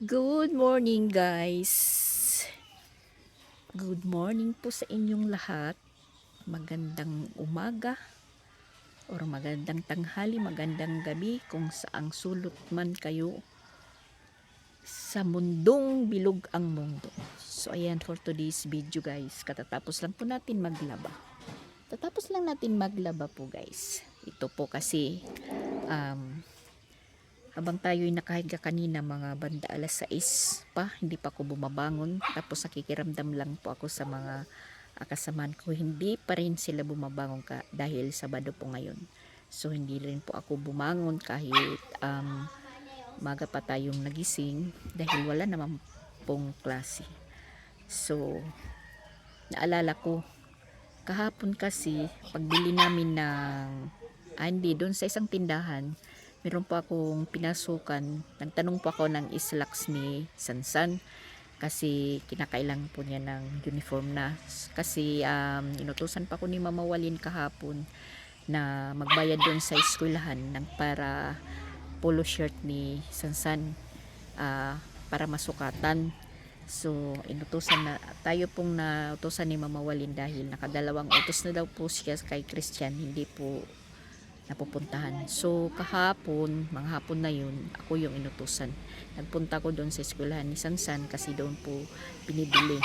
Good morning guys. Good morning po sa inyong lahat. Magandang umaga or magandang tanghali, magandang gabi kung saang sulot man kayo sa mundong bilog ang mundo. So ayan for today's video guys. Katatapos lang po natin maglaba. Tatapos lang natin maglaba po guys. Ito po kasi habang tayo'y nakahiga kanina mga banda alas 6 pa, hindi pa ako bumabangon. Tapos nakikiramdam lang po ako sa mga kasamaan ko. Hindi pa rin sila bumabangon dahil Sabado po ngayon. So hindi rin po ako bumangon kahit maga pa tayong nagising dahil wala naman pong klase. So naalala ko kahapon kasi pagbili namin ng hindi doon sa isang tindahan, meron po akong pinasukan. Nagtanong po ako ng islaks ni Sansan kasi kinakailangan po niya ng uniform na. Kasi inutusan pa ko ni Mama Walin kahapon na magbayad doon sa eskwelahan ng para polo shirt ni Sansan para masukatan. So inutusan na tayo pong nautusan ni Mama Walin dahil nakadalawang utos na daw po siya kay Christian, hindi po napupuntahan. So kahapon, mga hapon na yun, ako yung inutusan. Nagpunta ko doon sa eskwelahan ni Sansan kasi doon po binibili.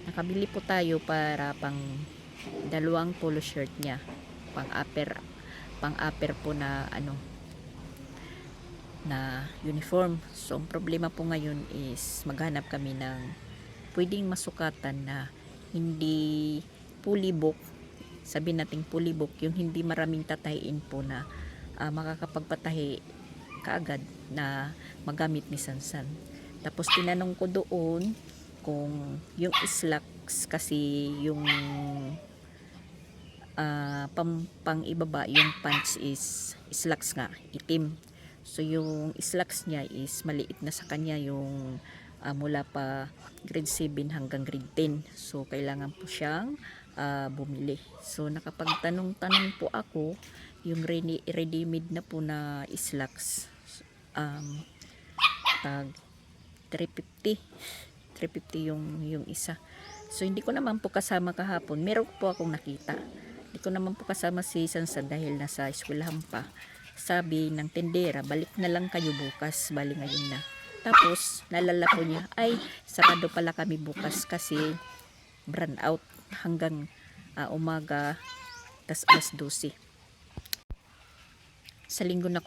Nakabili po tayo para pang dalawang polo shirt niya. Pang-upper po na na uniform. So ang problema po ngayon is maghanap kami ng pwedeng masukatan na hindi fully book. Sabi nating fully book, yung hindi maraming tatahiin po na makakapagpatahi kaagad na magamit ni Sansan. Tapos tinanong ko doon kung yung slacks kasi yung pang ibaba, yung pants is slacks nga, itim. So yung slacks niya is maliit na sa kanya, yung mula pa grade 7 hanggang grade 10. So kailangan po siyang bumili. So nakapagtanong-tanong po ako, yung ready-made na po na slacks tag 350 yung isa. So hindi ko naman po kasama kahapon, meron po akong nakita. Hindi ko naman po kasama si Sansan dahil nasa eskwelahan pa. Sabi ng tendera, balik na lang kayo bukas, bali ngayon na. Tapos nalala po niya, ay Sabado pala kami bukas kasi brand out hanggang umaga, tas alas 12. Sa linggo na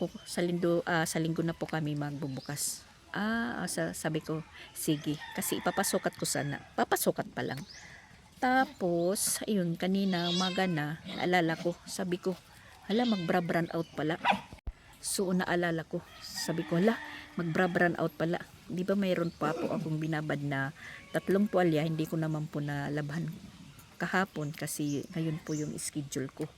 po kami magbubukas. Sabi ko, sige, kasi ipapasukat ko sana. Papasukat pa lang. Tapos, ayun, kanina umaga na, naalala ko, sabi ko, hala, magbra-brand out pala. So, naalala ko, sabi ko, hala, magbra-brand out pala. Di ba mayroon pa po akong binabad na 3 tuwalya, hindi ko naman po nalabhan kahapon kasi ngayon po yung schedule ko.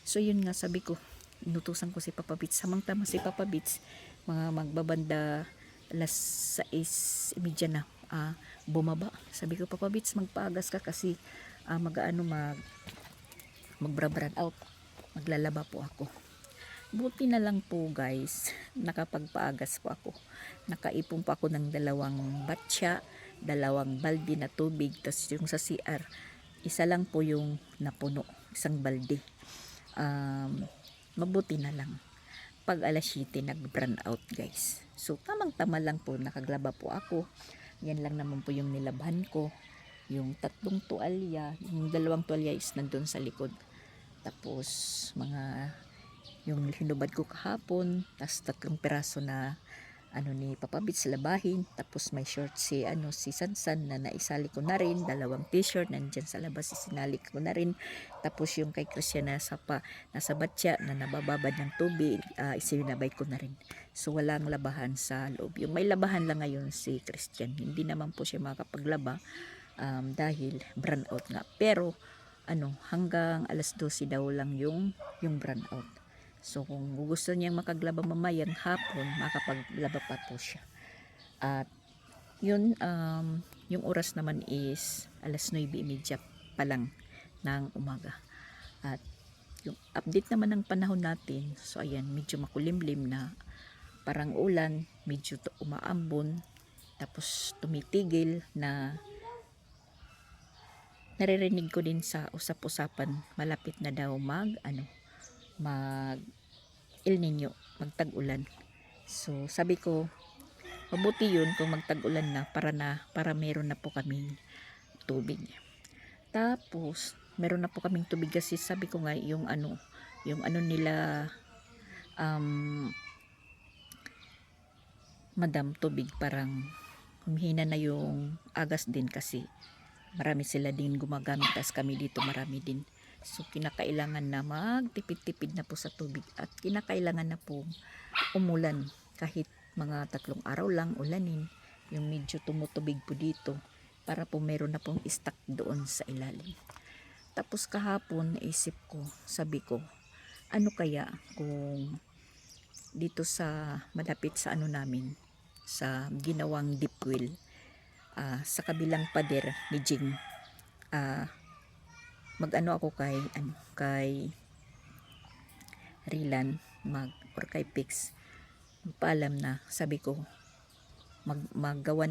So yun nga, sabi ko, inutusan ko si Papa Bits. Samang-tama si Papa Bits, mga magbabanda alas 6:30 na bumaba. Sabi ko, Papa Bits, magpaagas ka kasi magbra-brand out. Maglalaba po ako. Buti na lang po guys, nakapagpaagas po ako. Nakaipon po ako ng 2 batya, 2 balde na tubig, tapos yung sa CR, isa lang po yung napuno, isang balde. Mabuti na lang. Pag alas 7, nag-brand out guys. So tamang-tama lang po, nakaglaba po ako. Yan lang naman po yung nilabhan ko. Yung 3 tuwalya, yung 2 tuwalya is nandun sa likod. Tapos yung hinubad ko kahapon, tas 3 peraso na ni Papa Bits labahin, tapos may short si Sansan na naisali ko na rin, 2 t-shirt nandyan sa labas, isinali ko na rin, tapos yung kay Christian nasa batya na nabababad ng tubig, isinabay ko na rin. So walang labahan sa loob. Yung may labahan lang ngayon si Christian, hindi naman po siya makapaglaba dahil brand out nga, pero hanggang alas 12 daw lang yung brand out. So kung gusto niyang makaglaba mamayang hapon, makapaglaba pa po siya. At yun, yung oras naman is alas 9:30 pa lang ng umaga. At yung update naman ng panahon natin, so ayan, medyo makulimlim na, parang ulan, medyo umaambon. Tapos tumitigil na naririnig ko din sa usap-usapan malapit na daw mag El Nino, magtag-ulan. So sabi ko mabuti yun kung magtag-ulan na para meron na po kaming tubig. Tapos meron na po kaming tubig kasi sabi ko nga yung nila madam tubig parang humihina na yung agas din kasi marami sila din gumagamit, tas kami dito marami din. So kinakailangan na magtipid-tipid na po sa tubig at kinakailangan na po umulan kahit mga 3 araw lang ulanin, yung medyo tumutubig po dito para po meron na pong stock doon sa ilalim. Tapos kahapon naisip ko, sabi ko ano kaya kung dito sa malapit sa namin, sa ginawang deep well, sa kabilang pader ni Jing, mag-ano ako kay Rilan or kay Pix, magpaalam na, sabi ko maggawa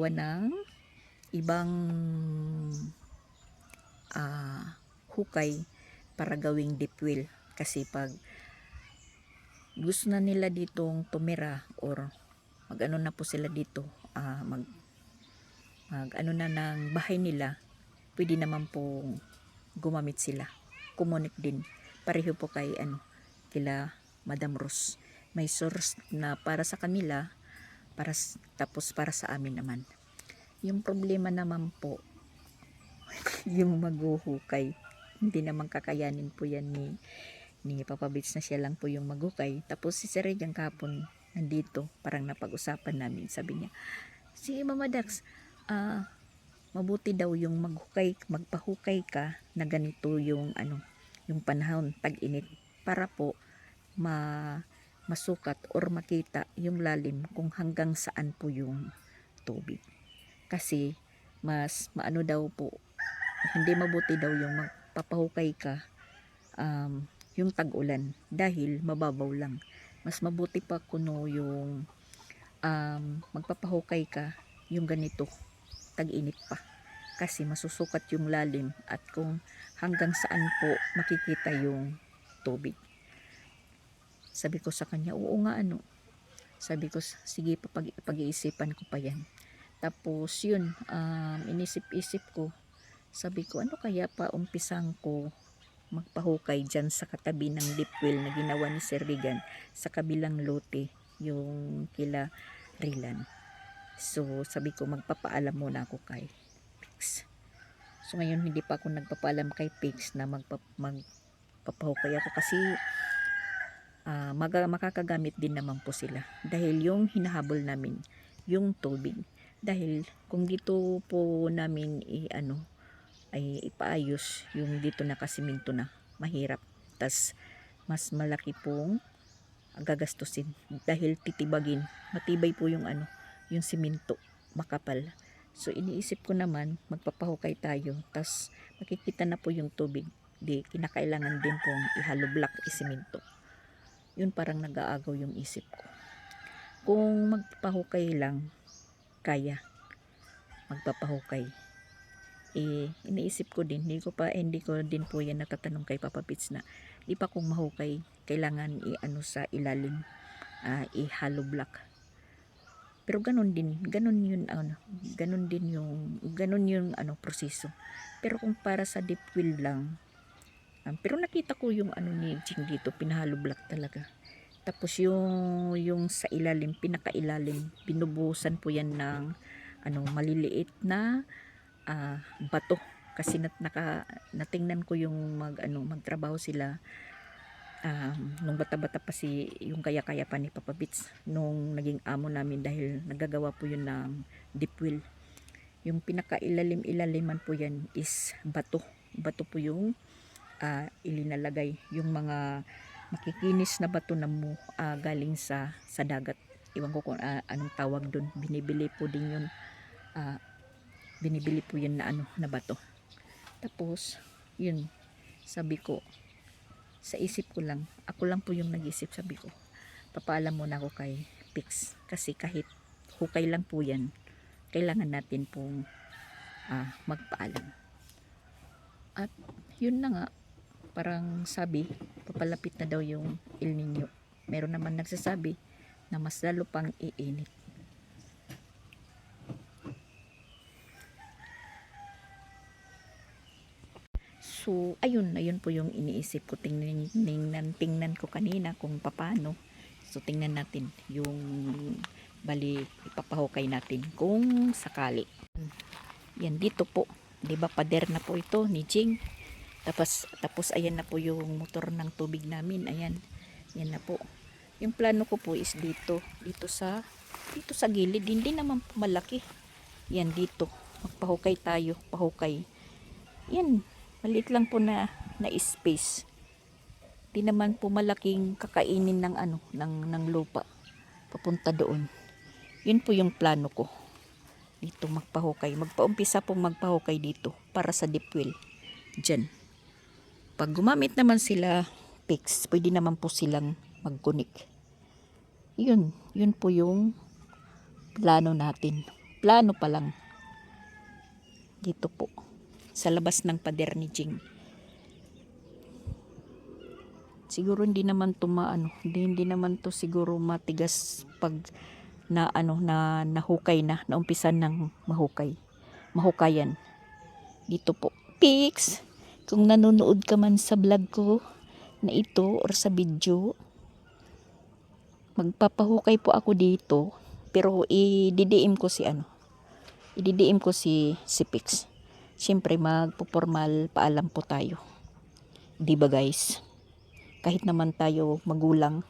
ng ibang hukay para gawing deep well, kasi pag gusto na nila ditong tumira or mag-ano na po sila dito, mag na ng bahay nila, pwede naman po gumamit sila, kumonek din pareho po kay kila Madam Rose, may source na para sa kanila, tapos para sa amin naman. Yung problema naman po yung maghuhukay, hindi naman kakayanin po yan ni Papa Bits, na siya lang po yung maghukay. Tapos si Sir Regan kapon nandito, parang napag-usapan namin, sabi niya, si Mama Dax, mabuti daw yung magpahukay ka na ganito yung yung panahon tag-init, para po masukat or makita yung lalim kung hanggang saan po yung tubig. Kasi mas maano daw po, hindi mabuti daw yung magpapahukay ka yung tag-ulan dahil mababaw lang. Mas mabuti pa kuno yung magpapahukay ka yung ganito tag-init pa, kasi masusukat yung lalim at kung hanggang saan po makikita yung tubig. Sabi ko sa kanya, oo nga sabi ko, sige pag-iisipan ko pa yan. Tapos yun, inisip-isip ko, sabi ko ano kaya pa umpisang ko magpahukay dyan sa katabi ng deep well na ginawa ni Sir Regan sa kabilang lote, yung kila Rilan. So sabi ko magpapaalam muna ako kay Pix. So ngayon hindi pa ako nagpapaalam kay Pix na magpapahukay ako, kasi makakagamit din naman po sila, dahil yung hinahabol namin yung tubig, dahil kung dito po namin ay ipaayos yung dito na kasiminto na, mahirap, tas mas malaki pong gagastusin dahil titibagin, matibay po yung yung siminto, makapal. So iniisip ko naman magpapahukay tayo, tas makikita na po yung tubig, di kinakailangan din pong ihalo block isiminto. Yun parang nag-aagaw yung isip ko. Kung magpapahukay lang, kaya magpapahukay. Iniisip ko din, hindi ko din po yan natatanong kay Papa Pits na di pa kung mahukay kailangan sa ilalim, i-hollow block. Pero ganun yung proseso. Pero kung para sa deep well lang, pero nakita ko yung ni Jing dito, pinahalo block talaga. Tapos yung sa ilalim, pinakailalim, binubuhusan po yan ng maliliit na bato, kasi natingnan ko yung magtrabaho sila nung bata-bata pa yung kaya-kaya pa ni Papa Bits nung naging amo namin, dahil nagagawa po yun ng deep well. Yung pinakailalim-ilaliman po yan is bato po yung ilinalagay, yung mga makikinis na bato na galing sa dagat, iwan ko kung anong tawag doon, binibili po yun na bato. Tapos yun, sabi ko sa isip ko lang, ako lang po yung nag-isip, sabi ko papaalam muna ako kay fix. Kasi kahit hukay lang po yan, kailangan natin pong magpaalam. At yun na nga, parang sabi, papalapit na daw yung El Nino. Meron naman nagsasabi na mas lalo pang iinit. So, ayun po yung iniisip ko. Tingnan ko kanina kung paano. So, tingnan natin yung bali ipapahukay natin kung sakali. Yan dito po. 'Di ba pader na po ito ni Jing. Tapos ayan na po yung motor ng tubig namin. Ayan. Yan na po. Yung plano ko po is dito sa gilid. Hindi naman po malaki. Yan dito. Magpahukay tayo, pahukay. Yan. Maliit lang po na space. Di naman po malaking kakainin ng ng lupa papunta doon. Yun po yung plano ko. Dito magpahukay. Magpaumpisa pong magpahukay dito para sa deep well. Diyan. Pag gumamit naman sila fix, pwede naman po silang magkunik. Yun po yung plano natin. Plano pa lang. Dito po. Sa labas ng pader ni Jing. Siguro hindi naman to hindi naman to siguro matigas pag nahukay na, naumpisan ng mahukayan. Dito po. Pics, kung nanonood ka man sa vlog ko na ito or sa video, magpapahukay po ako dito, pero ididiim ko si Pics. Siyempre magpo-formal paalam po tayo. 'Di ba guys? Kahit naman tayo magulang,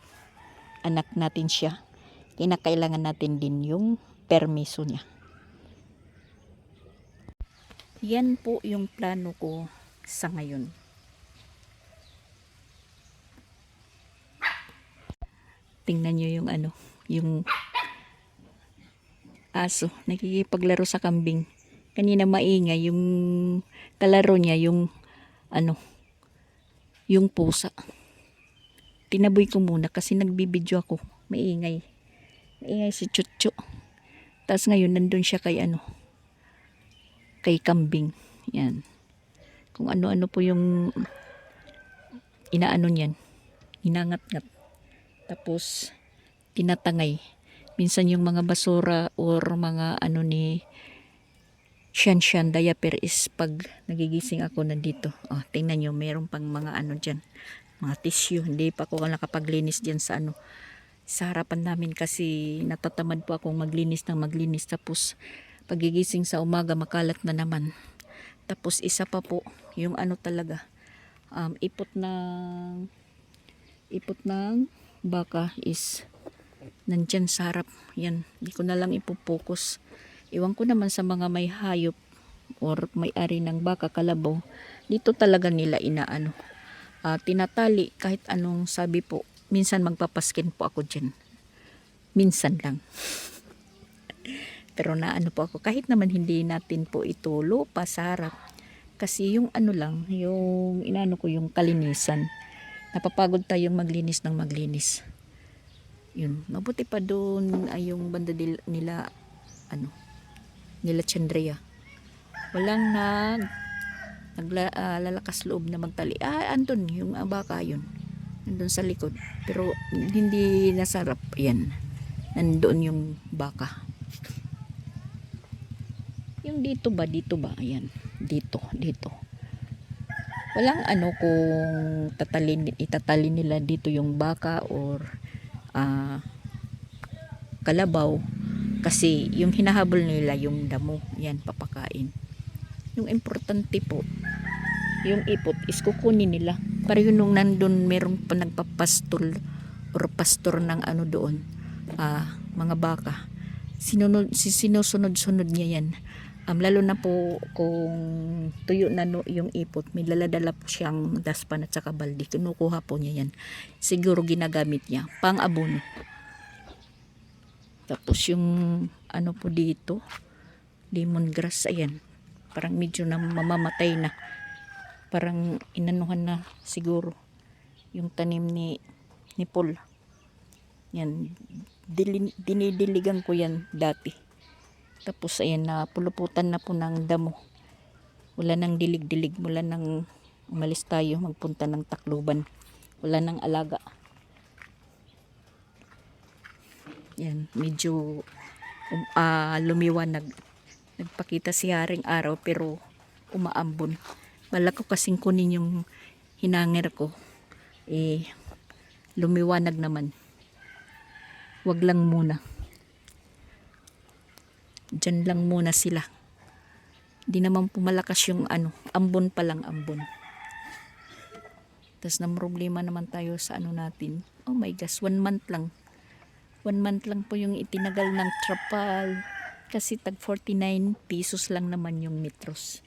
anak natin siya, kinakailangan natin din yung permiso niya. Yan po yung plano ko sa ngayon. Tingnan nyo yung yung aso, nakikipaglaro sa kambing. Kanina maingay yung kalaro niya, yung yung pusa. Tinaboy ko muna kasi nagbibideo ako. Maingay si Chucho. Tapos ngayon nandun siya kay kay kambing. Yan. Kung ano-ano po yung inaano niyan. Inangat-ngat. Tapos tinatangay. Minsan yung mga basura or mga ni Shan diaper is pag nagigising ako nandito. Oh, tingnan nyo, mayroon pang mga dyan. Mga tissue. Hindi pa ako nakapaglinis dyan sa sa harapan namin kasi natatamad po akong maglinis. Tapos pagigising sa umaga makalat na naman. Tapos isa pa po yung talaga ipot ng baka is nandyan sa harap. Yan, hindi ko na lang ipopokus. Iwan ko naman sa mga may hayop or may-ari ng baka, kalabaw. Dito talaga nila tinatali kahit anong sabi po. Minsan magpapaskin po ako dyan. Minsan lang. Pero po ako. Kahit naman hindi natin po ito lupa sa harap. Kasi yung lang, yung ko yung kalinisan. Napapagod tayong maglinis ng maglinis. Yun. Mabuti pa doon ay yung banda nila nila Chandria. Walang naglalakas loob na magtali. Andun yung baka yun. Nandun sa likod. Pero hindi nasarap. Yan. Nandun yung baka. Yung dito ba? Ayan. Dito. Walang kung itatalin nila dito yung baka or kalabaw. Kasi yung hinahabol nila yung damo, yan papakain. Yung importante po, yung ipot is kukunin nila. Para yun nung nandun merong nagpapastol or pastor ng doon, mga baka. Sinusunod-sunod niya yan. Lalo na po kung tuyo na yung ipot, may laladala po siyang daspan at saka balde. Kinukuha po niya yan. Siguro ginagamit niya pang abono. Tapos yung po dito, lemongrass, ayan. Parang medyo na mamamatay na. Parang inanuhan na siguro yung tanim ni Paul. Yan, dinidiligan ko yan dati. Tapos ayan na puluputan na po ng damo. Wala nang dilig-dilig, wala nang umalis tayo magpunta ng Tacloban. Wala nang alaga. Yan, medyo lumiwanag. Nagpakita si Haring Araw pero umaambon. Wala ko kasing kunin yung hinangir ko. Lumiwanag naman. Wag lang muna. Diyan lang muna sila. Di naman pumalakas yung ambon pa lang ambon. Tapos na problema naman tayo sa natin. Oh my gosh, 1 month lang. 1 month lang po yung itinagal ng trapal. Kasi tag 49 pesos lang naman yung metros.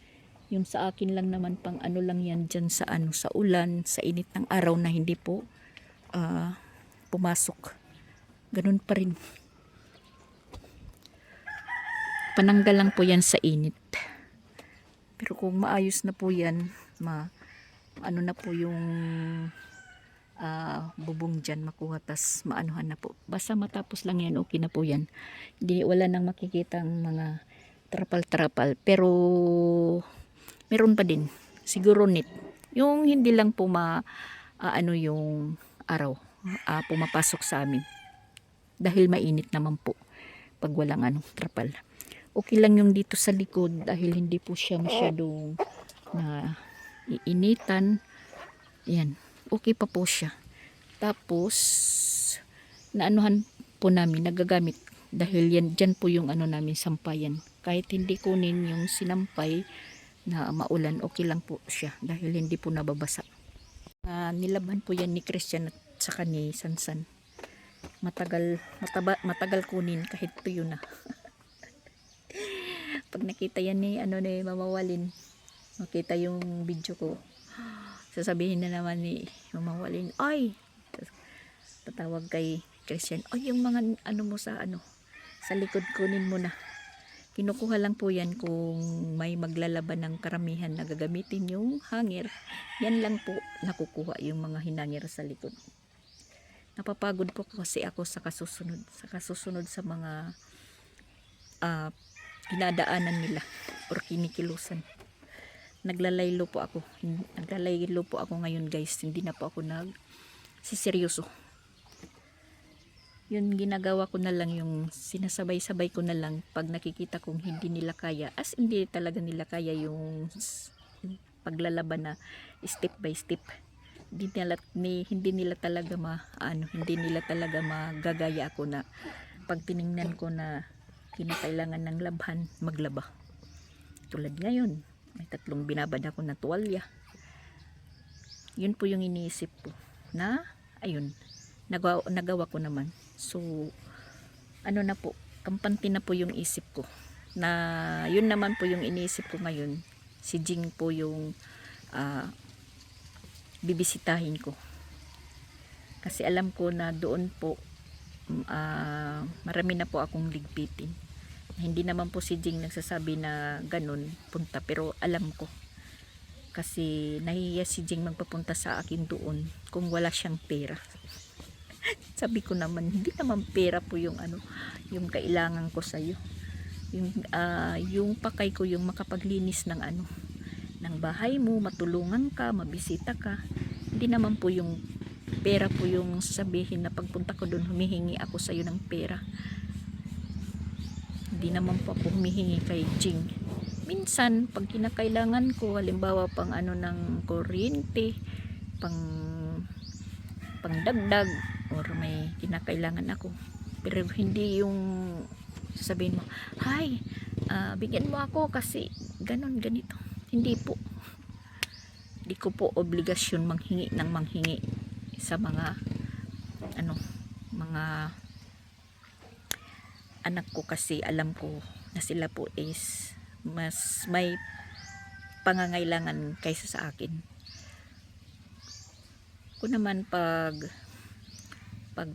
Yung sa akin lang naman pang lang yan dyan sa sa ulan, sa init ng araw na hindi po pumasok. Ganun pa rin. Pananggal lang po yan sa init. Pero kung maayos na po yan, na po yung bubong dyan makuha, tas maanuhan na po. Basta matapos lang yan, okay na po yan. Hindi, wala nang makikitang mga trapal-trapal. Pero meron pa din. Siguro net. Yung hindi lang po yung araw pumapasok sa amin. Dahil mainit naman po pag walang trapal. Okay lang yung dito sa likod dahil hindi po siya masyadong na iinitan. Yan. Okay pa po siya. Tapos naanuhan po namin, nagagamit dahil dyan po yung namin sampayan. Kahit hindi kunin yung sinampay na maulan, okay lang po siya dahil hindi po nababasa. Nilaban po yan ni Christian at saka ni Sansan. Matagal kunin kahit tuyo na. Pag nakita yan ni Mama Walin, makita yung video ko, sasabihin na naman ni Mama Walin, ay, tatawag kay Christian, ay yung mga mo sa likod kunin mo na. Kinukuha lang po yan kung may maglalaban ng karamihan na gagamitin yung hanger. Yan lang po nakukuha yung mga hinangir sa likod. Napapagod po kasi ako sa kasusunod sa mga dinadaanan nila or kinikilusan. Naglalaylo po ako ngayon guys, hindi na po ako nagsiseryoso. Yun, ginagawa ko na lang yung sinasabay-sabay ko na lang pag nakikita kong hindi nila kaya, as hindi talaga nila kaya yung paglalaban na step by step. Hindi nila talaga magagaya ako na pag tiningnan ko na kinakailangan ng labhan, maglaba. Tulad ngayon, may 3 binabad ako na tuwalya. Yun po yung iniisip ko na ayun, nagawa ko naman. So na po, kampante na po yung isip ko na yun naman po yung iniisip ko ngayon. Si Jing po yung bibisitahin ko kasi alam ko na doon po marami na po akong ligpitin. Hindi naman po si Jing nagsasabi na ganun punta, pero alam ko kasi nahihiya si Jing magpapunta sa akin doon kung wala siyang pera. Sabi ko naman, hindi naman pera po yung yung kailangan ko sa iyo. Yung pakay ko yung makapaglinis ng ng bahay mo, matulungan ka, mabisita ka. Hindi naman po yung pera po yung sabihin na pagpunta ko doon humihingi ako sa iyo ng pera. Hindi naman po ako humihingi kay Jing. Minsan pag kinakailangan ko, halimbawa pang ng kuryente, pangdagdag or may kinakailangan ako, pero hindi yung sasabihin mo, "Hay, bigyan mo ako kasi ganon ganito." Hindi po. Hindi ko po obligasyon manghingi sa mga mga anak ko kasi alam ko na sila po is mas may pangangailangan kaysa sa akin. Ko naman pag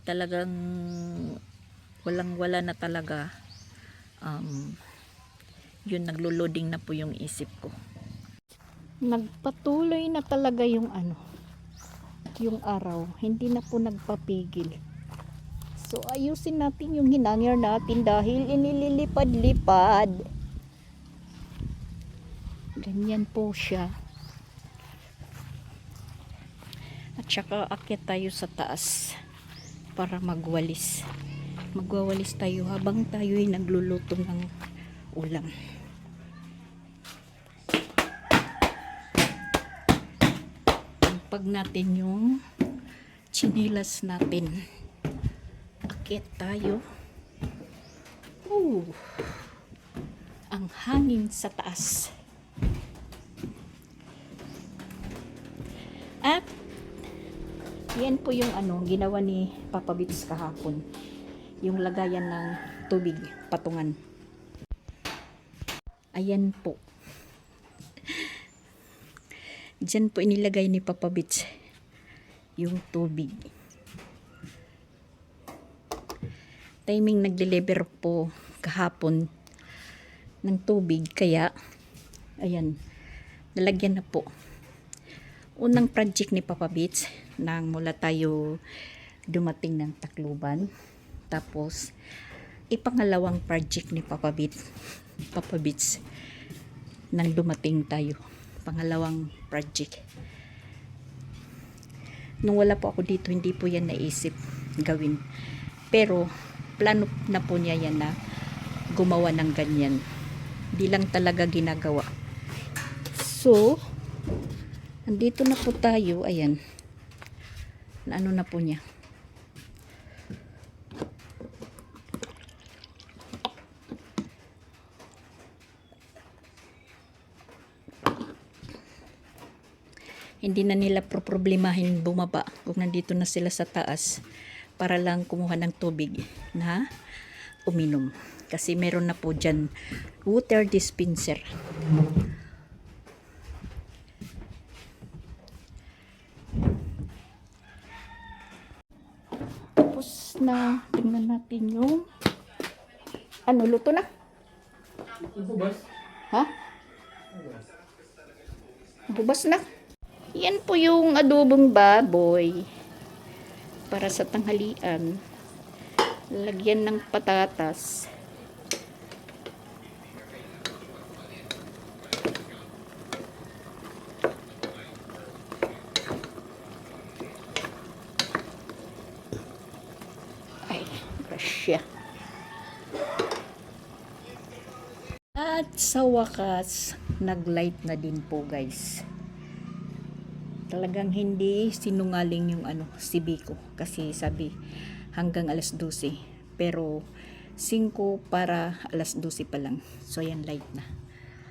talagang walang-wala na talaga, yun, naglo-loading na po yung isip ko. Nagpatuloy na talaga yung yung araw, hindi na po nagpapigil. So ayusin natin yung hinangir natin dahil inililipad-lipad. Ganyan po siya. At saka akyat tayo sa taas para magwalis. Magwawalis tayo habang tayo'y nagluluto ng ulam. Pag natin yung chinilas natin. Akyat tayo. Ang hangin sa taas. At yan po yung ginawa ni Papa Bits kahapon. Yung lagayan ng tubig, patungan. Ayan po. Diyan po inilagay ni Papa Bits yung tubig. Timing nag-deliver po kahapon ng tubig, kaya ayan, nalagyan na po. Unang project ni Papa Bits nang mula tayo dumating ng Tacloban. Tapos ipangalawang project ni Papa Bits nang dumating tayo. Pangalawang project. Nung wala po ako dito, hindi po yan naisip gawin. Pero plano na po niya yan na gumawa ng ganyan. Di lang talaga ginagawa. So, andito na po tayo. Ayan. Ano na po niya. Hindi na nila problemahin bumaba kung nandito na sila sa taas para lang kumuha ng tubig na uminom. Kasi meron na po dyan water dispenser. Tapos na, tingnan natin yung luto na? Ha? Bubas na. Yan po yung adobong baboy para sa tanghalian. Lagyan ng patatas. Ay, grasya. At sa wakas, nag-light na din po, guys. Talagang hindi sinungaling yung si Biko, kasi sabi hanggang alas 12, pero 5 para alas 12 pa lang. So yan, light na.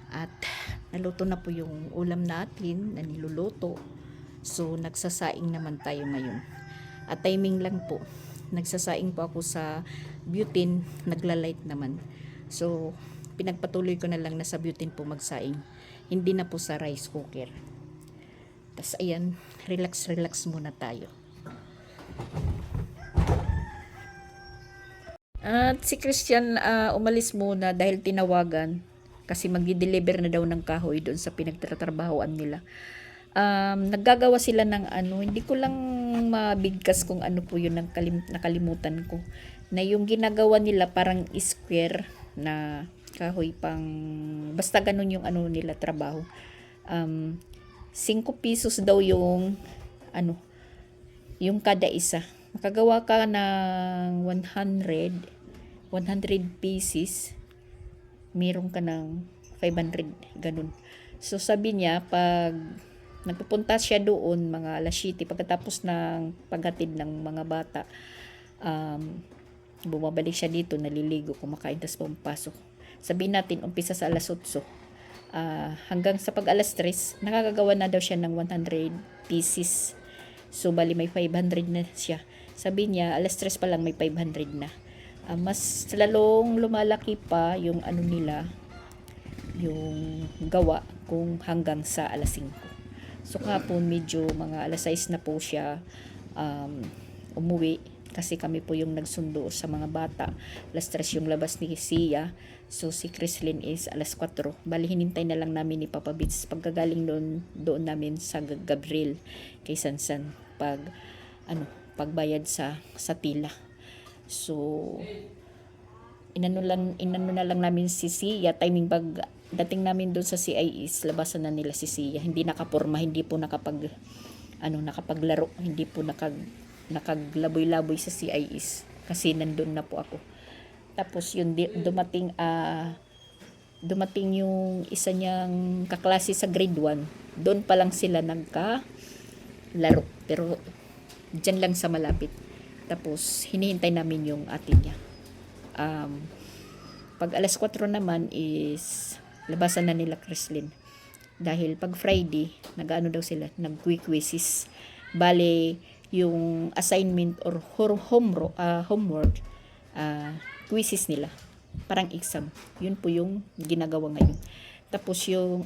At naluto na po yung ulam natin na niluluto. So nagsasaing naman tayo ngayon. At timing lang po, nagsasaing po ako sa butane, nagla-light naman. So pinagpatuloy ko na lang na sa butane po magsaing, hindi na po sa rice cooker. Tapos ayan, relax muna tayo. At si Christian umalis muna dahil tinawagan kasi magdi-deliver na daw ng kahoy doon sa pinagtatrabahoan nila. Naggagawa sila ng hindi ko lang mabigkas kung ano po yun, nakalimutan ko. Na yung ginagawa nila parang square na kahoy pang, basta ganun yung nila trabaho. 5 pesos daw yung yung kada isa. Makagawa ka ng 100 pieces, meron ka ng 500, ganun. So sabi niya, pag nagpupunta siya doon mga alas 7 pagkatapos ng paghatid ng mga bata, bumabalik siya dito, naliligo, kumakain, tas pumapasok. Sabihin natin umpisa sa alas 8, hanggang sa pag alas 3 nakakagawa na daw siya ng 100 pieces. So bali may 500 na siya. Sabi niya alas 3 pa lang may 500 na. Mas lalong lumalaki pa yung nila, yung gawa, kung hanggang sa alas 5. So kahapon medyo mga alas 6 na po siya umuwi, kasi kami po yung nagsundo sa mga bata. Alas 3 yung labas ni Sia. So si Chrislyn is alas 4. Bali hinintay na lang namin ni Papa Bits pagkagaling doon namin sa Gabriel kay Sansan pagbayad sa tila. So, inano na lang namin si Sia, timing pag dating namin doon sa CIS, labasan na nila si Sia. Hindi nakaporma, hindi po nakapaglaro, hindi po nakaglaboy-laboy sa CIS kasi nandun na po ako. Tapos yun dumating yung isa niyang kaklase sa grade 1. Doon pa lang sila nagka-laro. Pero dyan lang sa malapit. Tapos hinihintay namin yung ate niya. Pag alas 4 naman is labasan na nila Chrislyn. Dahil pag Friday, nag-ano daw sila, nag-quizzes. Bale, yung assignment or homework, quizzes nila. Parang exam. Yun po yung ginagawa ngayon. Tapos yung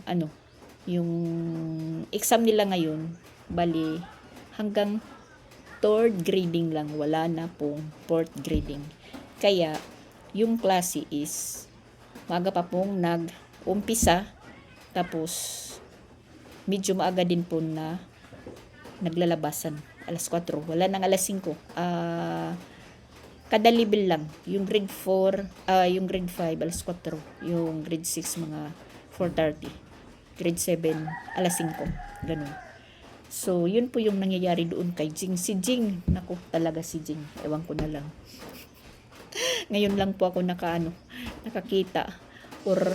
exam nila ngayon, bali, hanggang third grading lang, wala na pong fourth grading. Kaya, yung klase is, maaga pa pong nag-umpisa, tapos, medyo maaga din po na naglalabasan. Alas 4, wala nang alas 5. Kada level lang. Yung grade 4, yung grade 5, alas 4. Yung grade 6, mga 4:30. Grade 7, alas 5. Ganun. So, yun po yung nangyayari doon kay Jing. Si Jing, naku, talaga si Jing. Ewan ko na lang. Ngayon lang po ako nakakita or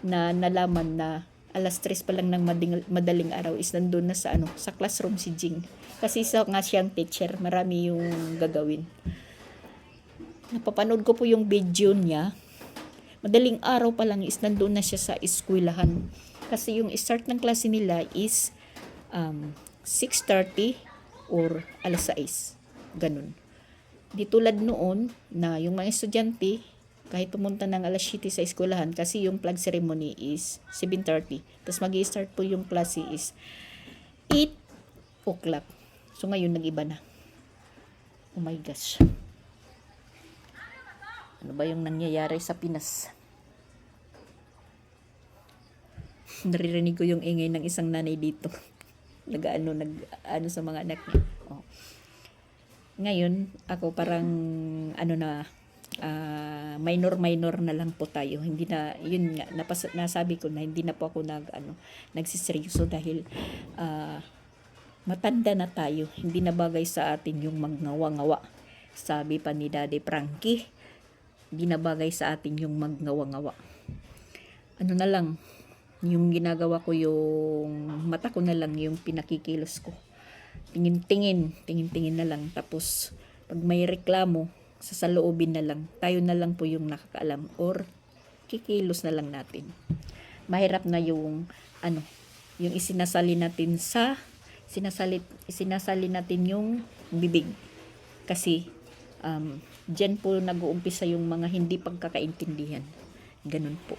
nalaman na alas 3 pa lang ng madaling araw is nandun na sa classroom si Jing. Kasi nga siyang teacher, marami yung gagawin. Napapanood ko po yung video niya. Madaling araw pa lang is nandun na siya sa eskwelahan. Kasi yung start ng klase nila is 6:30 or alas 6. Ganun. Di tulad noon na yung mga estudyante kahit pumunta ng alas 7 sa eskwelahan kasi yung flag ceremony is 7:30. Tapos mag-i-start po yung klase is 8 o'clock. So ngayon nag-iba na. Oh my gosh. Ano ba yung nangyayari sa Pinas? Naririnig ko yung ingay ng isang nanay dito. nag-ano sa mga anak niya. Oh. Ngayon, ako parang minor na lang po tayo. Hindi na, yun nga, nasabi ko na hindi na po ako nagsiseryoso dahil matanda na tayo. Hindi na bagay sa atin yung magngawa-ngawa. Sabi pa ni Daddy Frankie, hindi na bagay sa atin yung magngawa-ngawa. Ano na lang, yung ginagawa ko, yung mata ko na lang yung pinakikilos ko. Tingin-tingin na lang. Tapos, pag may reklamo, sasaloobin na lang. Tayo na lang po yung nakakaalam or kikilos na lang natin. Mahirap na yung yung isinasali natin yung bibig. Kasi diyan po nag-uumpisa yung mga hindi pagkakaintindihan. Ganun po.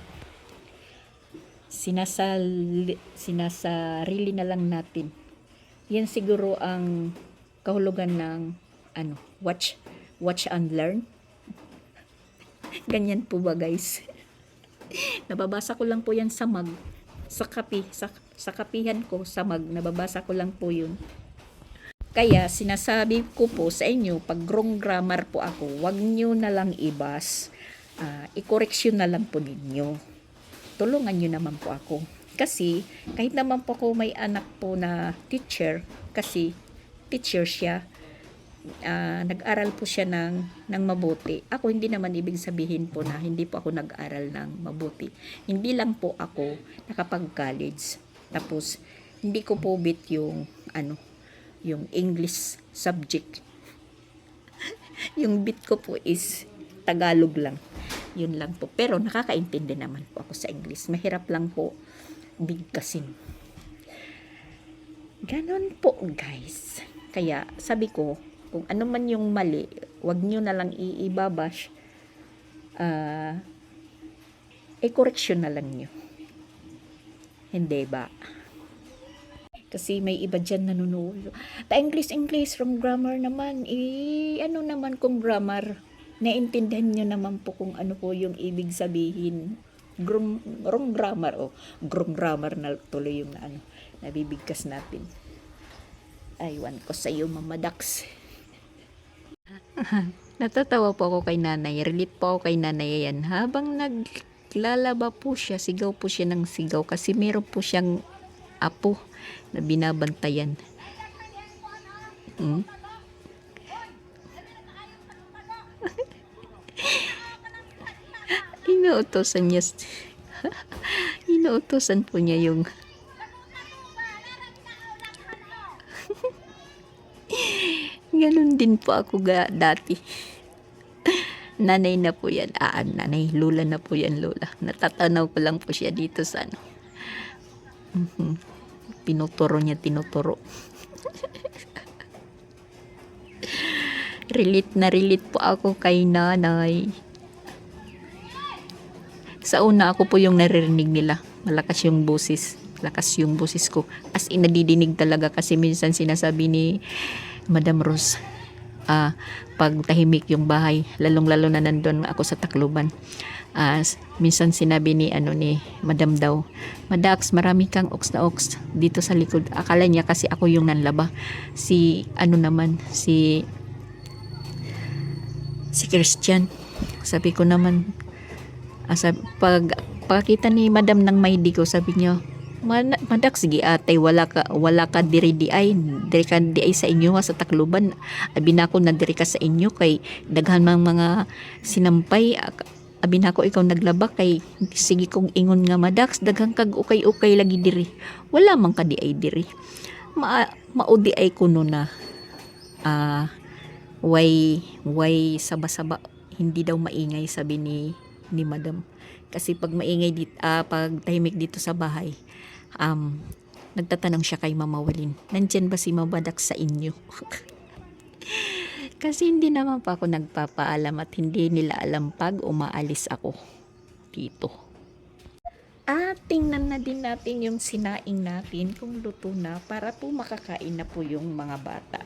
Sinasarili na lang natin. Yan siguro ang kahulugan ng watch and learn. Ganyan po ba, guys? Nababasa ko lang po yan sa kapihan ko sa nababasa ko lang po yun. Kaya sinasabi ko po sa inyo, pag wrong grammar po ako, wag nyo na lang ibas, i-correction na lang po ninyo. Tulungan nyo naman po ako. Kasi kahit naman po ako may anak po na teacher, kasi teacher siya, nag-aral po siya ng mabuti. Ako hindi naman ibig sabihin po na hindi po ako nag-aral ng mabuti. Hindi lang po ako nakapag-college. Tapos hindi ko po bit yung English subject. Yung bit ko po is Tagalog lang. Yun lang po. Pero nakakaintindi naman po ako sa English. Mahirap lang po bigkasin. Ganon po, guys. Kaya sabi ko, kung ano man yung mali, wag nyo na lang iibabash. I-correction na lang nyo. Hindi ba? Kasi may iba dyan nanonood. English, wrong grammar naman. Naman kung grammar, naintindihan nyo naman po kung ano po yung ibig sabihin. Wrong grammar. Wrong grammar na tuloy yung nabibigkas natin. Aywan ko sa iyo, Mama Dax. Natatawa po ako kay nanay. Relate po ako kay nanay yan. Habang naglalaba po siya, sigaw po siya ng sigaw kasi meron po siyang apo na binabantayan. Hmm? Inuutosan niya. Inuutosan po niya yung ganun din po ako dati. Nanay na po yan. Nanay. Lola na po yan, lola. Natatanaw ko lang po siya dito sa ano. Pinuturo niya, tinuturo. Relate na relate po ako kay nanay. Sa una ako po yung naririnig nila. Malakas yung boses. Lakas yung boses ko. As in, nadidinig talaga kasi minsan sinasabi ni Madam Rose, pag tahimik yung bahay, lalong-lalo na nandun ako sa Tacloban. Minsan sinabi ni Madam daw, Madax, marami kang ox na ox dito sa likod. Akala niya kasi ako yung nanlaba. Si Christian. Sabi ko naman, pagkita ni Madam ng may ko, sabi niya, Madax, sige atay, wala ka diri di ay sa inyo sa Tacloban. Abi na ko na diri ka sa inyo kay daghan mang mga sinampay. Abi na ko ikaw naglaba kay sige kong ingon nga Madax, daghan kag ukay-ukay lagi diri. Wala man ka di ay diri. Maudi ay kuno na way saba-saba, hindi daw maingay, sabi ni Madam. Kasi pag maingay pag tahimik dito sa bahay, nagtatanong siya kay Mama Walin, nandyan ba si Mabadak sa inyo? Kasi hindi naman pa ako nagpapaalam at hindi nila alam pag umaalis ako dito. At tingnan na din natin yung sinaing natin kung luto na para po makakain na po yung mga bata.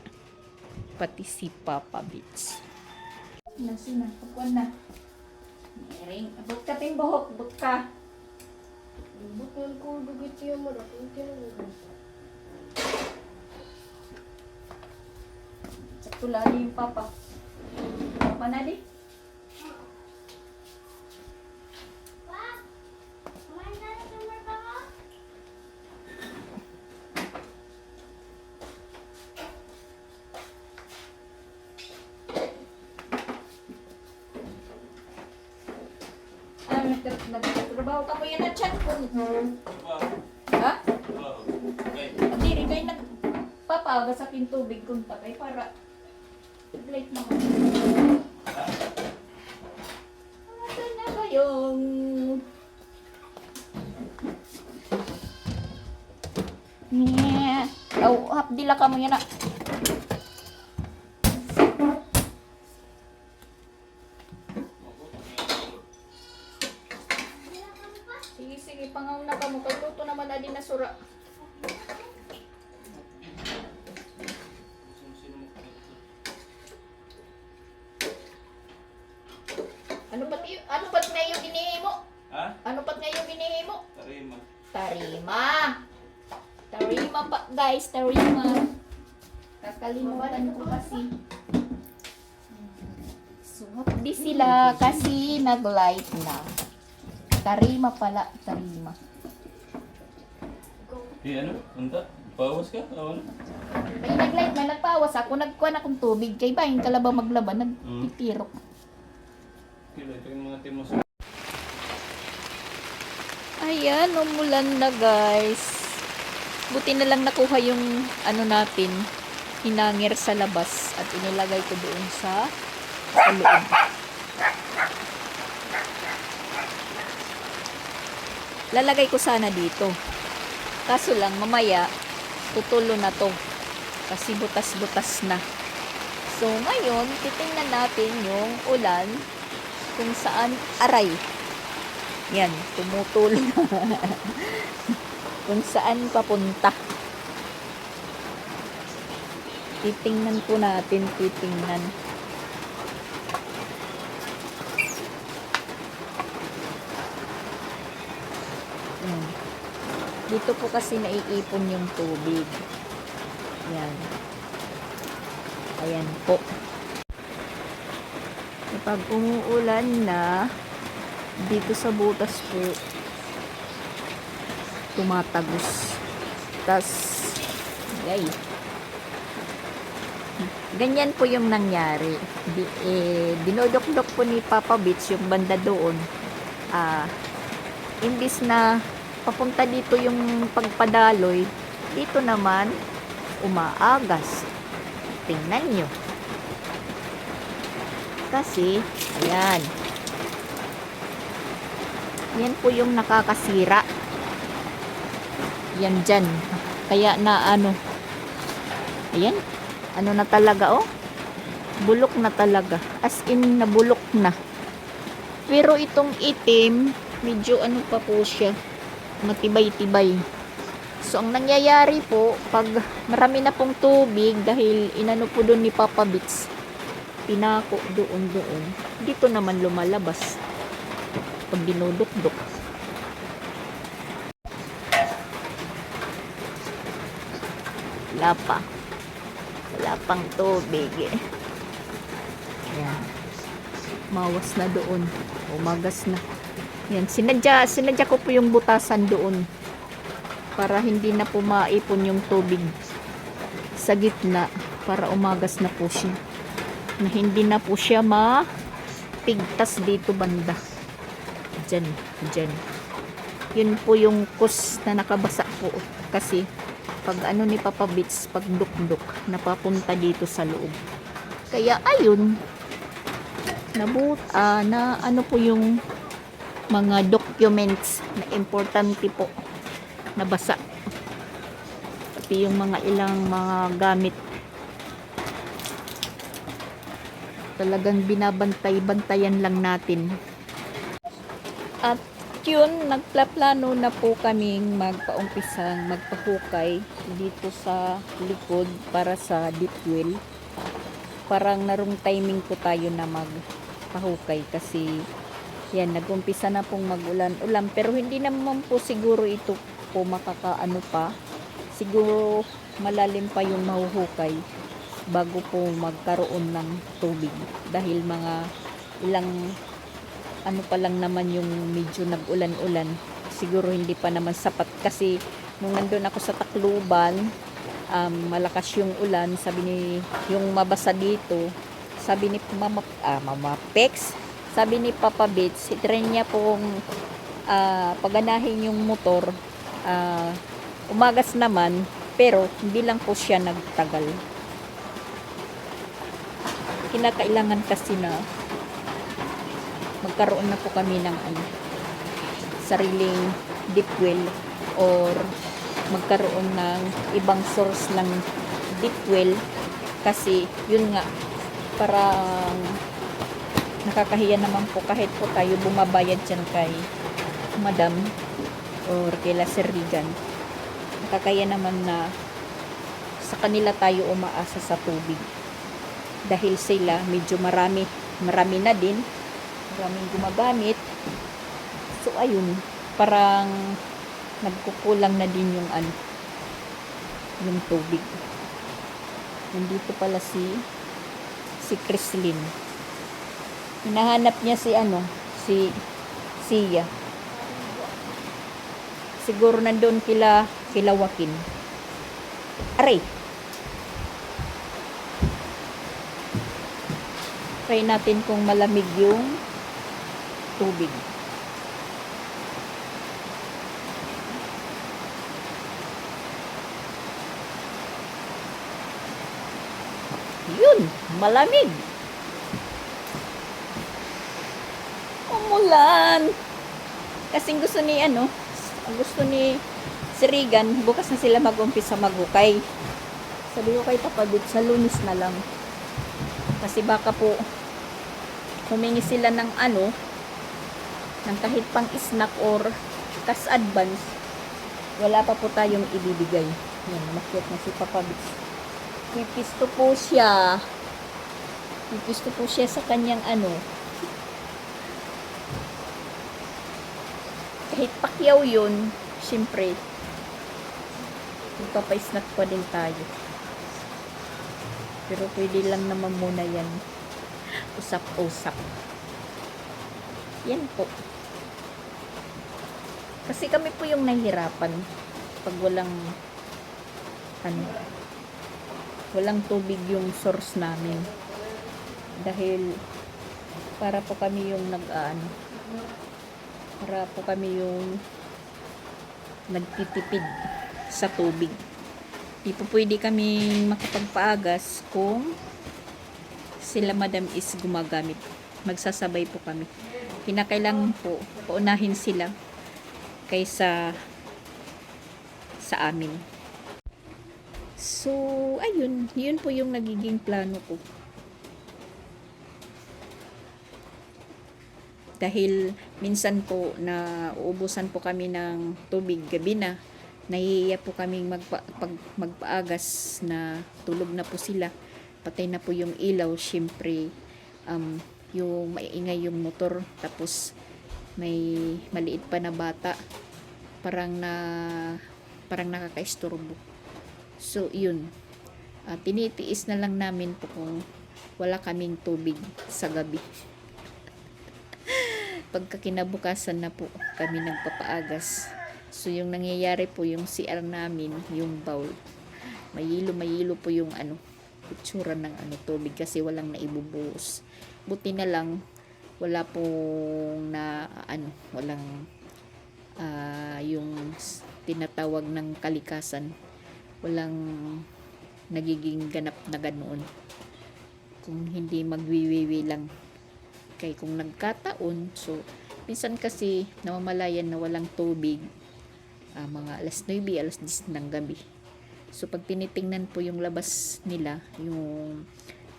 Pati si Papa Bits. Nasina, kukuha na. Ring, abot ka ting buhok, abot ka. Bukod ko dugit yung mo, kung kinunod. Sakto lali yung Papa. Papa na di? Nagtrabaho ka mo yan na chat ko. Ha? Diri kayo nagpapaga sa aking tubig kung patay para late na ko. Ano na ba yung hapdila ka mo yan na. Sige, pangauna ka mo. Kagluto naman na din na sura. Ano pat nga yung inihi mo? Ha? Ano pat nga yung inihi mo? Tarima. Tarima pa guys, tarima. Kakalimutan ko kasi. So, di sila kasi nag-light na. Tarima pala, tarima. Ano? Unta? Pawas ka? Ano? May nag-light na, nagpawas ako. Nagkuha na akong tubig. Kay bahin ka ba maglaban? Nagpipirok. Kila, ito yung mga timos. Ayan, umulan na guys. Buti na lang nakuha yung natin, hinangir sa labas at inilagay ko doon sa loob. Lalagay ko sana dito. Kaso lang, mamaya, tutulo na to. Kasi butas-butas na. So, ngayon, titingnan natin yung ulan kung saan aray. Yan, tumutulo na. Kung saan papunta. Titingnan po natin, titingnan. Dito po kasi naiipon yung tubig. Yan. Ayan po. Pag umuulan na, dito sa butas po, tumatagos. Tas, yay. Ganyan po yung nangyari. Dinodok-dok po ni Papa Beach yung banda doon. Imbis na papunta dito yung pagpadaloy, dito naman umaagas. Tingnan nyo. Kasi, ayan. Yan po yung nakakasira. Yan dyan. Kaya na ano. Ayan. Ano na talaga, oh. Bulok na talaga. As in, nabulok na. Pero itong itim, medyo ano pa po siya. Matibay-tibay. So, ang nangyayari po, pag marami na pong tubig, dahil inano po doon ni Papa Beats, pinako doon. Dito naman lumalabas. Pag dinudok-dok. Wala pa. Wala pang tubig eh. Ayan. Mawas na doon. Umagas na. Yan. Sinadya ko po yung butasan doon. Para hindi na po maipon yung tubig sa gitna. Para umagas na po siya. Na hindi na po siya mapigtas dito banda. Diyan. Yun po yung kus na nakabasa po. Kasi pag ano ni Papa Beats, pag dukduk, napapunta dito sa loob. Kaya ayun, na ano po yung mga documents na importante po nabasa. Pati yung mga ilang mga gamit. Talagang binabantay-bantayan lang natin. At yun, nagplaplano na po kaming magpaumpisang magpahukay dito sa likod para sa deep well. Parang narong timing po tayo na magpahukay kasi yan, nagumpisa na pong magulan-ulan. Pero hindi naman po siguro ito po makakaano pa. Siguro malalim pa yung mahuhukay bago po magkaroon ng tubig. Dahil mga ilang ano pa lang naman yung medyo nag-ulan-ulan. Siguro hindi pa naman sapat kasi nung nandun ako sa Tacloban, malakas yung ulan, sabi ni yung mabasa dito, sabi ni Mama Pex, sabi ni Papa Beats, itry niya pong paganahin yung motor. Umagas naman, pero hindi lang po siya nagtagal. Kinakailangan kasi na magkaroon na po kami ng sariling deep well or magkaroon ng ibang source ng deep well kasi yun nga parang nakakahiya naman po kahit po tayo bumabayad dyan kay Madam or kay Sir Regan, nakakahiya naman na sa kanila tayo umaasa sa tubig dahil sila medyo marami na din, maraming gumagamit. So ayun, parang nagkukulang na din yung yung tubig. Nandito pala si Chrislyn. Hinahanap niya si Sia. Siguro nandoon kila Joaquin. Aray. Try natin kung malamig yung tubig. Yun, malamig. Umulan. Kasing gusto ni si Regan, bukas na sila mag-umpisa maghukay. Sabi ko kay Papa Dut, sa Lunes na lang. Kasi baka po humingi sila ng ng kahit pang snack or cash advance. Wala pa po tayong ibibigay. Yan, makiat na si Papa Dut. Pipisto po siya. Sa kanyang kahit pakyaw yun, syempre, magpapa-snack pa din tayo. Pero pwede lang naman muna yan. usap-usap. Yan po. Kasi kami po yung nahihirapan pag walang tubig yung source namin. Dahil para po kami yung para po kami yung nagtitipid sa tubig. Di po pwede kami makapagpaagas kung sila madam is gumagamit. Magsasabay po kami. Kinakailangan po paunahin sila kaysa sa amin. So, ayun. Yun po yung nagiging plano ko. Dahil minsan po na uubusan po kami ng tubig gabi na, nahihiya po kaming magpaagas na tulog na po sila. Patay na po yung ilaw. Siyempre, yung maingay yung motor. Tapos, may maliit pa na bata. Parang nakakaisturbo. So, yun. Tinitiis na lang namin po kung wala kaming tubig sa gabi. Pagka kinabukasan na po kami nagpapaagas. So, yung nangyayari po, yung CR namin, yung bowl, mayilo po yung itsura ng tubig kasi walang naibubuhos. Buti na lang, wala pong walang yung tinatawag ng kalikasan. Walang nagiging ganap na ganoon. Kung hindi magwiwiwi lang. Kaya kung nagkataon, so, minsan kasi namamalayan na walang tubig, mga alas 9, alas 10 ng gabi. So, pag tinitingnan po yung labas nila, yung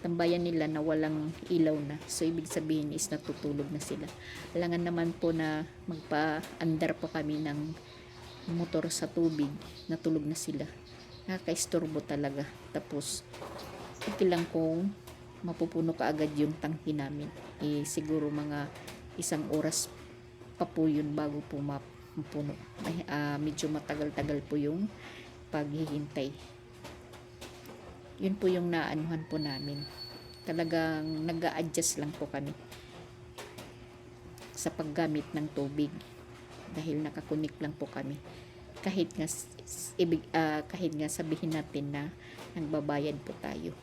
tambayan nila na walang ilaw na, so, ibig sabihin is natutulog na sila. Alangan naman po na magpa-andar po kami ng motor sa tubig, natulog na sila. Nakakaisturbo talaga. Tapos, okay lang kung mapupuno ka agad yung tangki namin. Siguro mga 1 oras pa po yun bago po mapuno. Medyo matagal-tagal po yung paghihintay. Yun po yung naanuhan po namin. Talagang nag-a-adjust lang po kami sa paggamit ng tubig. Dahil nakakunik lang po kami. Kahit nga sabihin natin na nagbabayad po tayo.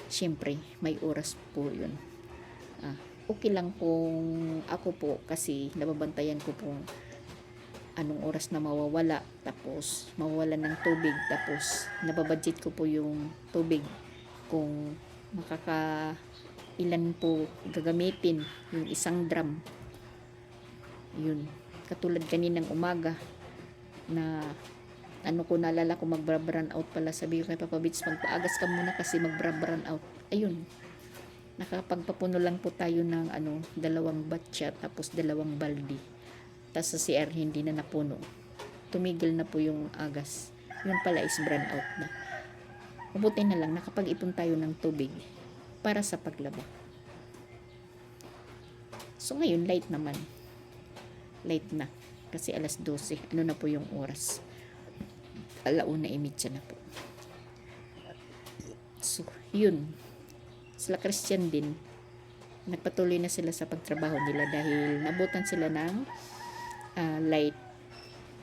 Siyempre, may oras po yun. Okay lang kung ako po kasi nababantayan ko kung anong oras na mawawala, tapos mawawala ng tubig, tapos nababudget ko po yung tubig kung ilan po gagamitin, yung 1 drum. Yun. Katulad kaninang umaga na naalala ko magbra-brown out pala, sabi ko kay Papa Bits, magpaagas ka muna kasi magbra-brown out. Ayun, nakapagpapuno lang po tayo ng 2 batya tapos 2 baldi. Tapos sa CR hindi na napuno, tumigil na po yung agas. Yun pala is brown out na. Mabuti na lang nakapag-ipon tayo ng tubig para sa paglaba. So ngayon light naman, light na kasi alas 12 na po yung oras, 1:30 na po. So yun, sila Christian din, nagpatuloy na sila sa pagtrabaho nila dahil nabutan sila ng light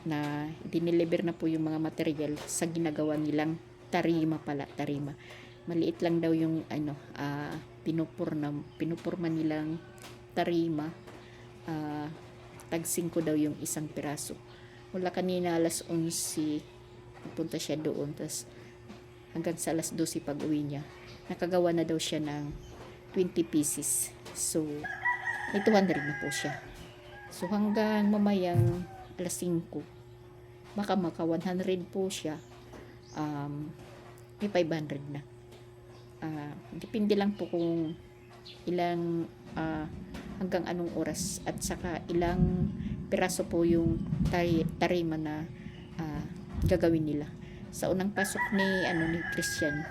na dineliver na po yung mga material sa ginagawa nilang tarima. Maliit lang daw yung pinupurma nilang tarima. Tag 5 daw yung 1 piraso. Mula kanina alas 11 pupunta siya doon, tas hanggang sa alas 12 pag uwi niya, nakagawa na daw siya ng 20 pieces. So may 200 na po siya. So hanggang mamayang alas 5 baka 100 po siya, may 500 na. Depende lang po kung ilang hanggang anong oras at saka ilang piraso po yung tarima na gagawin nila. Sa unang pasok ni Christian,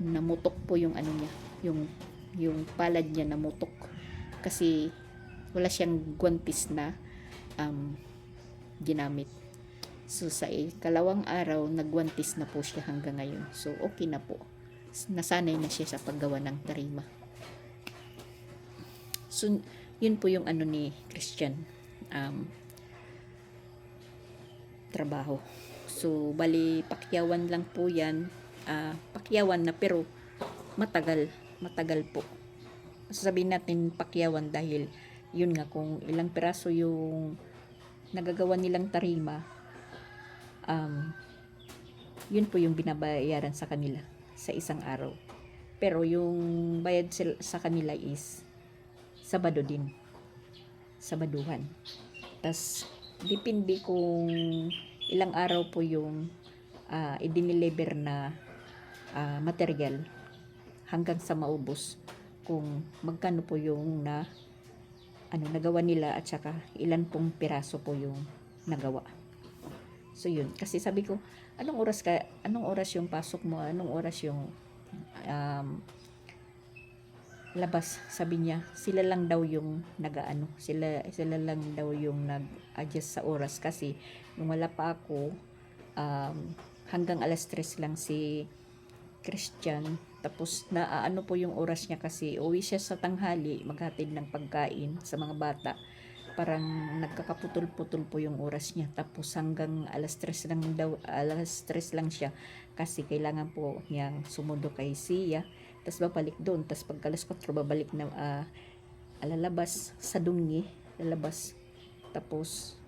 namutok po yung niya, yung palad niya namutok kasi wala siyang guwantes na ginamit. So sa ikalawang araw nagguwantes na po siya hanggang ngayon. So okay na po. Nasanay na siya sa paggawa ng tarima. So, yun po yung ano ni Christian. Trabaho. So, bali, pakyawan lang po yan. Pakyawan na pero matagal. Matagal po. Sasabihin natin pakyawan dahil yun nga kung ilang piraso yung nagagawa nilang tarima, yun po yung binabayaran sa kanila sa isang araw. Pero yung bayad sa kanila is Sabado din. Sabaduhan. Tas depende kung ilang araw po yung i-deliver na material hanggang sa maubos, kung magkano po yung nagawa nila at saka ilan pong piraso po yung nagawa. So yun, kasi sabi ko, anong oras yung pasok mo, anong oras yung labas? Sabi niya, sila lang daw yung sila lang daw yung nag-adjust sa oras, kasi nung wala pa ako, hanggang alas 3 lang si Christian. Tapos naano po yung oras niya kasi uwi siya sa tanghali, maghatid ng pagkain sa mga bata. Parang nagkakaputol-putol po yung oras niya. Tapos hanggang alas 3 lang siya kasi kailangan po niyang sumundo kay Sia. Tapos babalik doon. Tapos pagka alas 4 babalik na lalabas sa Dungi, lalabas. Tapos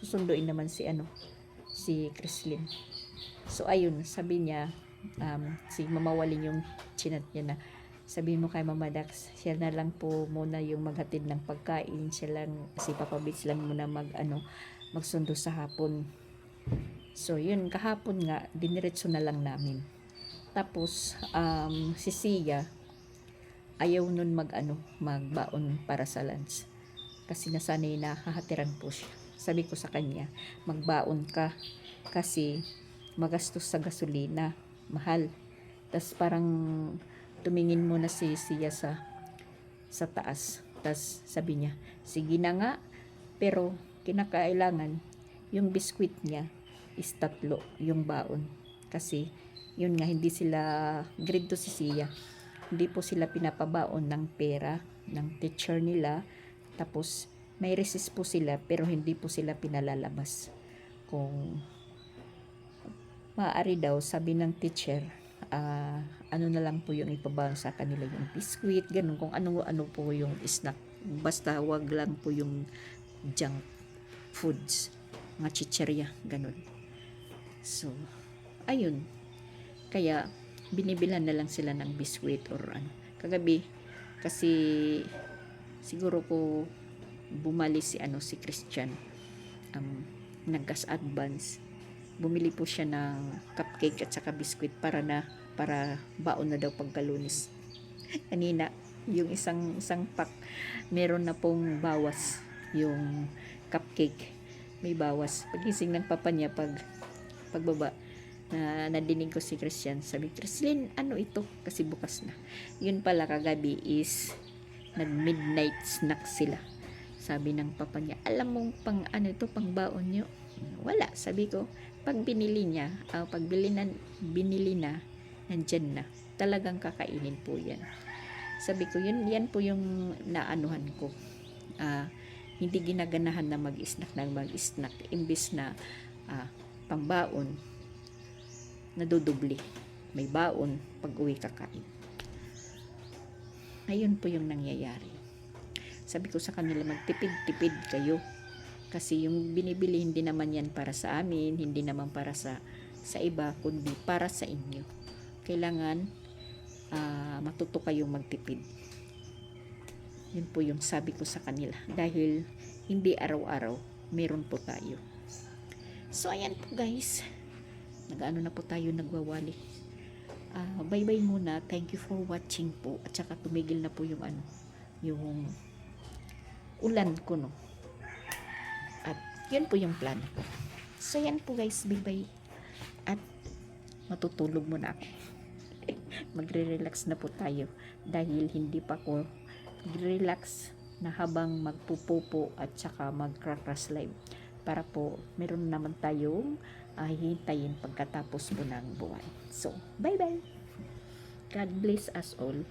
susunduin naman si Chrislyn. So ayun, sabi niya, si Mama Walin yung chinat niya na sabihin mo kay Mama Dax, siya na lang po muna yung maghatid ng pagkain, siya lang, si Papa Bits lang muna magsundo sa hapon. So yun, kahapon nga diniretso na lang namin. Tapos si Sia ayaw nun magbaon para sa lunch kasi nasanay na hahatiran po siya. Sabi ko sa kanya, magbaon ka kasi magastos sa gasolina, mahal. Tas parang tumingin muna si Sia sa taas. Tas sabi niya, sige na nga, pero kinakailangan yung biskwit niya is 3 yung baon. Kasi yun nga, hindi sila grade to si Sia. Hindi po sila pinapabaon ng pera ng teacher nila. Tapos may recess po sila pero hindi po sila pinalalabas. Kung maaari daw, sabi ng teacher, ano na lang po yung ipabaon sa kanila, yung biscuit, ganun, kung ano po yung snack. Basta wag lang po yung junk foods, mga chicherya, ganun. So, ayun. Kaya, binibilhan na lang sila ng biscuit or Kagabi, kasi siguro ko bumali si Christian, nag-gas advance, bumili po siya ng cupcake at saka biscuit para baon na daw pagkalunis. Kanina, yung isang pack, meron na pong bawas yung cupcake. May bawas. Pagising ng papa niya, pagbaba, nadinig ko si Christian. Sabi, Chrislyn, ano ito? Kasi bukas na. Yun pala, kagabi is nag-midnight snack sila. Sabi ng papa niya, alam mong pang pang baon nyo? Wala. Sabi ko, pag binili niya, binili na, nandyan na. Talagang kakainin po yan. Sabi ko, yan po yung naanuhan ko. Hindi ginaganahan na mag-snack. Imbis na pangbaon, nadudubli. May baon, pag uwi kakain. Ayun po yung nangyayari. Sabi ko sa kanila, magtipid-tipid kayo. Kasi yung binibili hindi naman yan para sa amin, hindi naman para sa iba, kundi para sa inyo. Kailangan matuto kayong magtipid. Yun po yung sabi ko sa kanila. Dahil hindi araw-araw, meron po tayo. So ayan po guys. Nag-ano na po tayo, nagwawali. Bye-bye muna. Thank you for watching po. At saka tumigil na po yung yung ulan ko, no. At yun po yung plan ko. So yan po guys, bye-bye. At matutulog muna ako. Magre-relax na po tayo dahil hindi pa ako mag-relax na habang magpupupo at saka mag-crackers live, para po meron naman tayong hihintayin pagkatapos po ng buwan. So bye-bye. God bless us all.